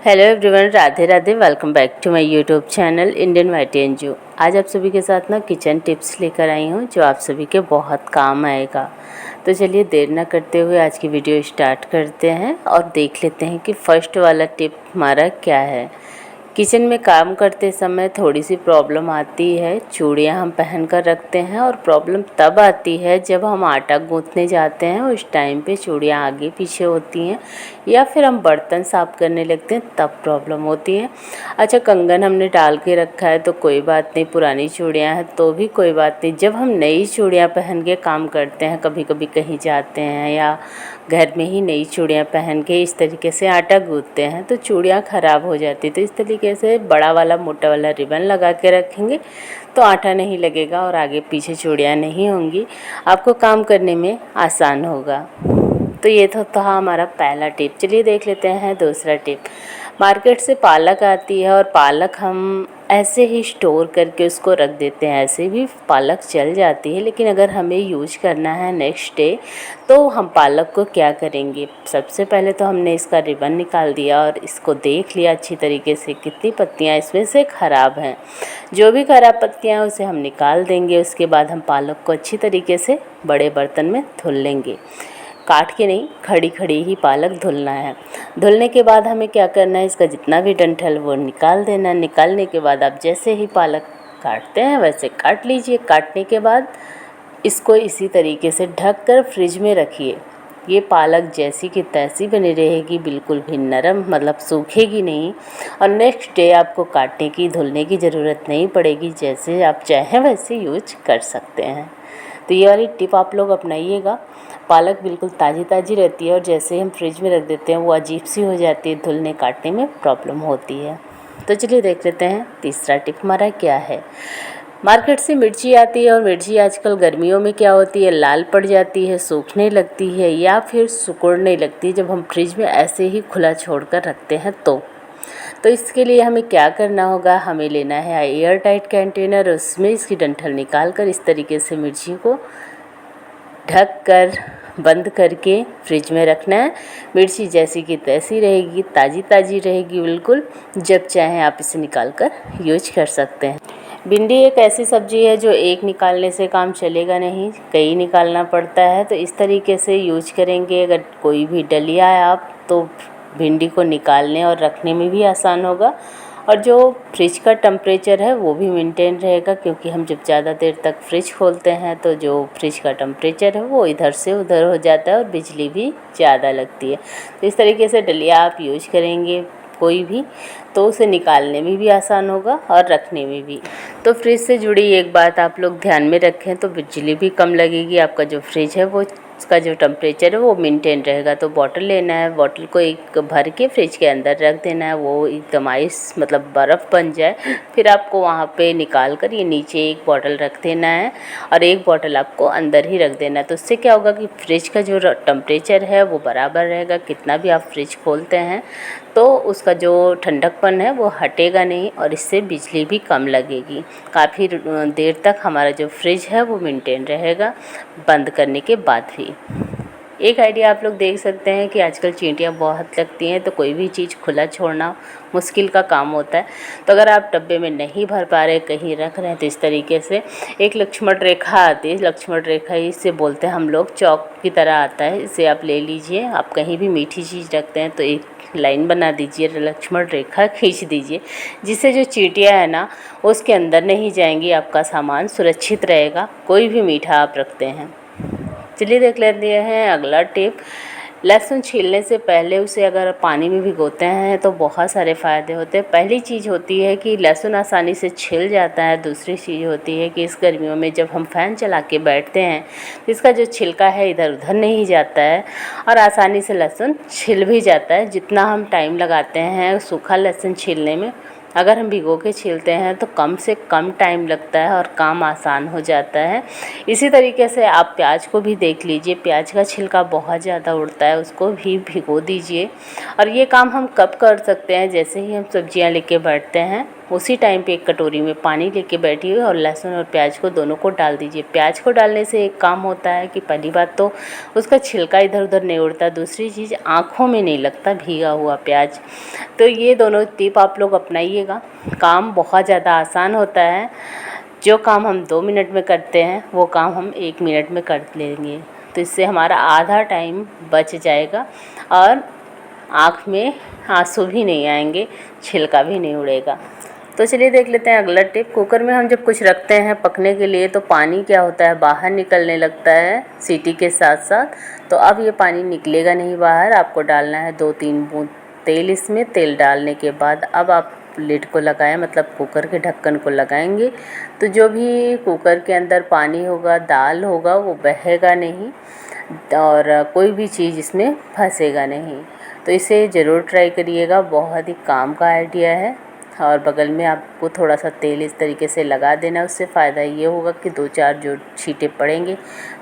Hello everyone, Radhe Radhe. Welcome back to my YouTube channel Indian वाइटी NGO. आज आप सभी के साथ ना किचन टिप्स लेकर आई हूँ जो आप सभी के बहुत काम आएगा। तो चलिए देर ना करते हुए आज की वीडियो स्टार्ट करते हैं और देख लेते हैं कि फर्स्ट वाला टिप हमारा क्या है। किचन में काम करते समय थोड़ी सी प्रॉब्लम आती है। चूड़ियाँ हम पहन कर रखते हैं और प्रॉब्लम तब आती है जब हम आटा गूँथने जाते हैं, उस टाइम पे चूड़ियाँ आगे पीछे होती हैं, या फिर हम बर्तन साफ़ करने लगते हैं तब प्रॉब्लम होती है। अच्छा, कंगन हमने डाल के रखा है तो कोई बात नहीं, पुरानी चूड़ियाँ हैं तो भी कोई बात नहीं। जब हम नई चूड़ियाँ पहन के काम करते हैं, कभी कभी कहीं जाते हैं या घर में ही नई चूड़ियाँ पहन के इस तरीके से आटा गूँथते हैं तो चूड़ियाँ ख़राब हो जाती। तो इस तरीके से बड़ा वाला मोटा वाला रिबन लगा के रखेंगे तो आटा नहीं लगेगा और आगे पीछे चूड़ियाँ नहीं होंगी, आपको काम करने में आसान होगा। तो ये था हमारा पहला टिप। चलिए देख लेते हैं दूसरा टिप। मार्केट से पालक आती है और पालक हम ऐसे ही स्टोर करके उसको रख देते हैं, ऐसे भी पालक चल जाती है, लेकिन अगर हमें यूज करना है नेक्स्ट डे तो हम पालक को क्या करेंगे। सबसे पहले तो हमने इसका रिबन निकाल दिया और इसको देख लिया अच्छी तरीके से कितनी पत्तियां इसमें से ख़राब हैं। जो भी ख़राब पत्तियां हैं उसे हम निकाल देंगे। उसके बाद हम पालक को अच्छी तरीके से बड़े बर्तन में धुल लेंगे। काट के नहीं, खड़ी खड़ी ही पालक धुलना है। धुलने के बाद हमें क्या करना है, इसका जितना भी डंठल वो निकाल देना। निकालने के बाद आप जैसे ही पालक काटते हैं वैसे काट लीजिए। काटने के बाद इसको इसी तरीके से ढक कर फ्रिज में रखिए। ये पालक जैसी की तैसी बनी रहेगी, बिल्कुल भी नरम, मतलब सूखेगी नहीं। और नेक्स्ट डे आपको काटने की, धुलने की ज़रूरत नहीं पड़ेगी। जैसे आप चाहें वैसे यूज कर सकते हैं। तो ये वाली टिप आप लोग अपनाइएगा। पालक बिल्कुल ताज़ी ताज़ी रहती है और जैसे हम फ्रिज में रख देते हैं वो अजीब सी हो जाती है, धुलने काटने में प्रॉब्लम होती है। तो चलिए देख लेते हैं तीसरा टिप हमारा क्या है। मार्केट से मिर्ची आती है और मिर्ची आजकल गर्मियों में क्या होती है, लाल पड़ जाती है, सूखने लगती है या फिर सिकुड़ने लगती है जब हम फ्रिज में ऐसे ही खुला छोड़ कर रखते हैं तो इसके लिए हमें क्या करना होगा, हमें लेना है एयर टाइट कंटेनर। उसमें इसकी डंठल निकाल कर इस तरीके से मिर्ची को ढक कर बंद करके फ्रिज में रखना है। मिर्ची जैसी की तैसी रहेगी, ताज़ी ताज़ी रहेगी बिल्कुल। जब चाहें आप इसे निकाल कर यूज कर सकते हैं। भिंडी एक ऐसी सब्जी है जो एक निकालने से काम चलेगा नहीं, कई निकालना पड़ता है। तो इस तरीके से यूज करेंगे। अगर कोई भी डलिया है आप तो भिंडी को निकालने और रखने में भी आसान होगा और जो फ्रिज का टेम्परेचर है वो भी मेंटेन रहेगा, क्योंकि हम जब ज़्यादा देर तक फ्रिज खोलते हैं तो जो फ्रिज का टेम्परेचर है वो इधर से उधर हो जाता है और बिजली भी ज़्यादा लगती है। तो इस तरीके से डलिया आप यूज करेंगे कोई भी तो उसे निकालने में भी आसान होगा और रखने में भी। तो फ्रिज से जुड़ी एक बात आप लोग ध्यान में रखें तो बिजली भी कम लगेगी। आपका जो फ्रिज है वो उसका जो टेम्परेचर है वो मेंटेन रहेगा। तो बॉटल लेना है, बॉटल को एक भर के फ्रिज के अंदर रख देना है, वो एकदम आइस मतलब बर्फ़ बन जाए। फिर आपको वहाँ पे निकाल कर ये नीचे एक बॉटल रख देना है और एक बॉटल आपको अंदर ही रख देना है। तो उससे क्या होगा कि फ्रिज का जो टेम्परेचर है वो बराबर रहेगा। कितना भी आप फ्रिज खोलते हैं तो उसका जो ठंडकपन है वो हटेगा नहीं और इससे बिजली भी कम लगेगी। काफ़ी देर तक हमारा जो फ्रिज है वो मेंटेन रहेगा बंद करने के बाद भी। एक आइडिया आप लोग देख सकते हैं कि आजकल चींटियाँ बहुत लगती हैं तो कोई भी चीज़ खुला छोड़ना मुश्किल का काम होता है। तो अगर आप डब्बे में नहीं भर पा रहे, कहीं रख रहे हैं तो इस तरीके से एक लक्ष्मण रेखा आती है। लक्ष्मण रेखा इसे बोलते हैं हम लोग, चौक की तरह आता है। इसे आप ले लीजिए। आप कहीं भी मीठी चीज़ रखते हैं तो एक लाइन बना दीजिए, लक्ष्मण रेखा खींच दीजिए, जिससे जो चींटियाँ है ना उसके अंदर नहीं जाएंगी, आपका सामान सुरक्षित रहेगा कोई भी मीठा आप रखते हैं। चलिए देख लेते हैं अगला टिप। लहसुन छीलने से पहले उसे अगर पानी में भिगोते हैं तो बहुत सारे फ़ायदे होते हैं। पहली चीज़ होती है कि लहसुन आसानी से छिल जाता है। दूसरी चीज़ होती है कि इस गर्मियों में जब हम फ़ैन चला के बैठते हैं तो इसका जो छिलका है इधर उधर नहीं जाता है और आसानी से लहसुन छिल भी जाता है। जितना हम टाइम लगाते हैं सूखा लहसुन छीलने में, अगर हम भिगो के छीलते हैं तो कम से कम टाइम लगता है और काम आसान हो जाता है। इसी तरीके से आप प्याज को भी देख लीजिए, प्याज का छिलका बहुत ज़्यादा उड़ता है, उसको भी भिगो दीजिए। और ये काम हम कब कर सकते हैं, जैसे ही हम सब्जियां लेके बैठते हैं उसी टाइम पे एक कटोरी में पानी लेके बैठिए और लहसुन और प्याज को दोनों को डाल दीजिए। प्याज को डालने से एक काम होता है कि पहली बात तो उसका छिलका इधर उधर नहीं उड़ता, दूसरी चीज़ आँखों में नहीं लगता भीगा हुआ प्याज। तो ये दोनों टिप आप लोग अपनाइएगा, काम बहुत ज़्यादा आसान होता है। जो काम हम 2 मिनट में करते हैं वो काम हम 1 मिनट में कर लेंगे, तो इससे हमारा आधा टाइम बच जाएगा और आँख में आंसू भी नहीं आएंगे, छिलका भी नहीं उड़ेगा। तो चलिए देख लेते हैं अगला टिप। कुकर में हम जब कुछ रखते हैं पकने के लिए तो पानी क्या होता है, बाहर निकलने लगता है सीटी के साथ साथ। तो अब ये पानी निकलेगा नहीं बाहर, आपको डालना है 2-3 बूंद तेल इसमें। तेल डालने के बाद अब आप लिड को लगाएं, मतलब कुकर के ढक्कन को लगाएंगे तो जो भी कुकर के अंदर पानी होगा, दाल होगा, वो बहेगा नहीं और कोई भी चीज़ इसमें फंसेगा नहीं। तो इसे ज़रूर ट्राई करिएगा, बहुत ही काम का आइडिया है। और बगल में आपको थोड़ा सा तेल इस तरीके से लगा देना, उससे फ़ायदा ये होगा कि 2-4 जो छींटे पड़ेंगे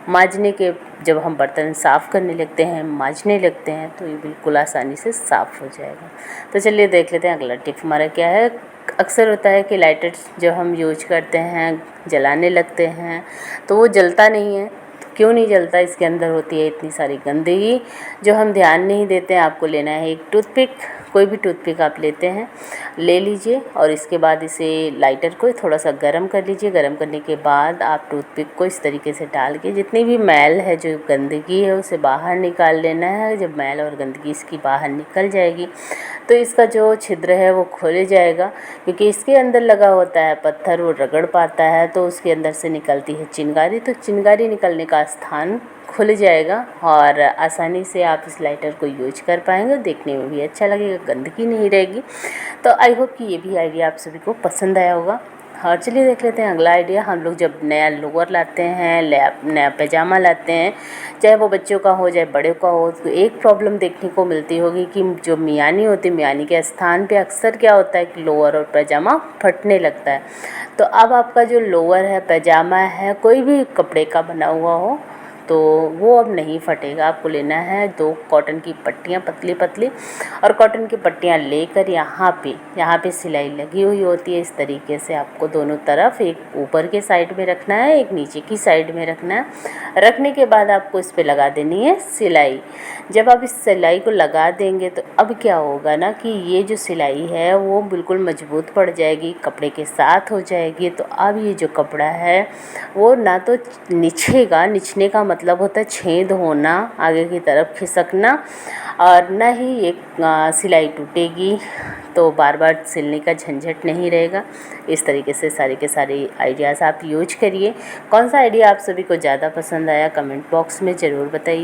मांजने के, जब हम बर्तन साफ़ करने लगते हैं, मांजने लगते हैं, तो ये बिल्कुल आसानी से साफ़ हो जाएगा। तो चलिए देख लेते हैं अगला टिप हमारा क्या है। अक्सर होता है कि लाइटर जो हम यूज करते हैं, जलाने लगते हैं तो वो जलता नहीं है। क्यों नहीं जलता? इसके अंदर होती है इतनी सारी गंदगी जो हम ध्यान नहीं देते हैं। आपको लेना है एक टूथपिक, कोई भी टूथपिक आप लेते हैं ले लीजिए और इसके बाद इसे लाइटर को थोड़ा सा गर्म कर लीजिए। गर्म करने के बाद आप टूथपिक को इस तरीके से डाल के जितनी भी मैल है, जो गंदगी है, उसे बाहर निकाल लेना है। जब मैल और गंदगी इसकी बाहर निकल जाएगी तो इसका जो छिद्र है वो खुल जाएगा, क्योंकि इसके अंदर लगा होता है पत्थर, वो रगड़ पाता है तो उसके अंदर से निकलती है चिंगारी। तो चिंगारी निकलने का स्थान खुल जाएगा और आसानी से आप इस लाइटर को यूज कर पाएंगे, देखने में भी अच्छा लगेगा, गंदगी नहीं रहेगी। तो आई होप कि ये भी आइडिया आप सभी को पसंद आया होगा। और चलिए देख लेते हैं अगला आइडिया। हम लोग जब नया लोअर लाते हैं, नया पैजामा लाते हैं, चाहे वो बच्चों का हो चाहे बड़े का हो, तो एक प्रॉब्लम देखने को मिलती होगी कि जो मियानी होती है, मियानी के स्थान पे अक्सर क्या होता है कि लोअर और पैजामा फटने लगता है। तो अब आपका जो लोअर है, पैजामा है, कोई भी कपड़े का बना हुआ हो तो वो अब नहीं फटेगा। आपको लेना है 2 कॉटन की पट्टियाँ पतली पतली, और कॉटन की पट्टियाँ लेकर यहाँ पे सिलाई लगी हुई होती है। इस तरीके से आपको दोनों तरफ, एक ऊपर के साइड में रखना है, एक नीचे की साइड में रखना है। रखने के बाद आपको इस पे लगा देनी है सिलाई। जब आप इस सिलाई को लगा देंगे तो अब क्या होगा ना कि ये जो सिलाई है वो बिल्कुल मजबूत पड़ जाएगी, कपड़े के साथ हो जाएगी। तो अब ये जो कपड़ा है वो ना तो निछेगा, निछने का मतलब होता है छेद होना, आगे की तरफ खिसकना, और ना ही ये सिलाई टूटेगी, तो बार बार सिलने का झंझट नहीं रहेगा। इस तरीके से सारे के सारे आइडियाज़ आप यूज करिए। कौन सा आइडिया आप सभी को ज़्यादा पसंद आया कमेंट बॉक्स में ज़रूर बताइए।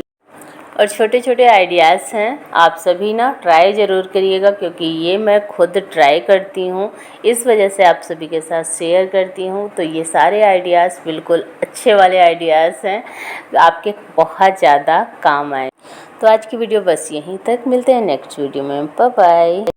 और छोटे छोटे आइडियाज़ हैं, आप सभी ना ट्राई ज़रूर करिएगा, क्योंकि ये मैं खुद ट्राई करती हूँ, इस वजह से आप सभी के साथ शेयर करती हूँ। तो ये सारे आइडियाज़ बिल्कुल अच्छे वाले आइडियाज़ हैं, आपके बहुत ज़्यादा काम आए। तो आज की वीडियो बस यहीं तक, मिलते हैं नेक्स्ट वीडियो में, बाय बाय।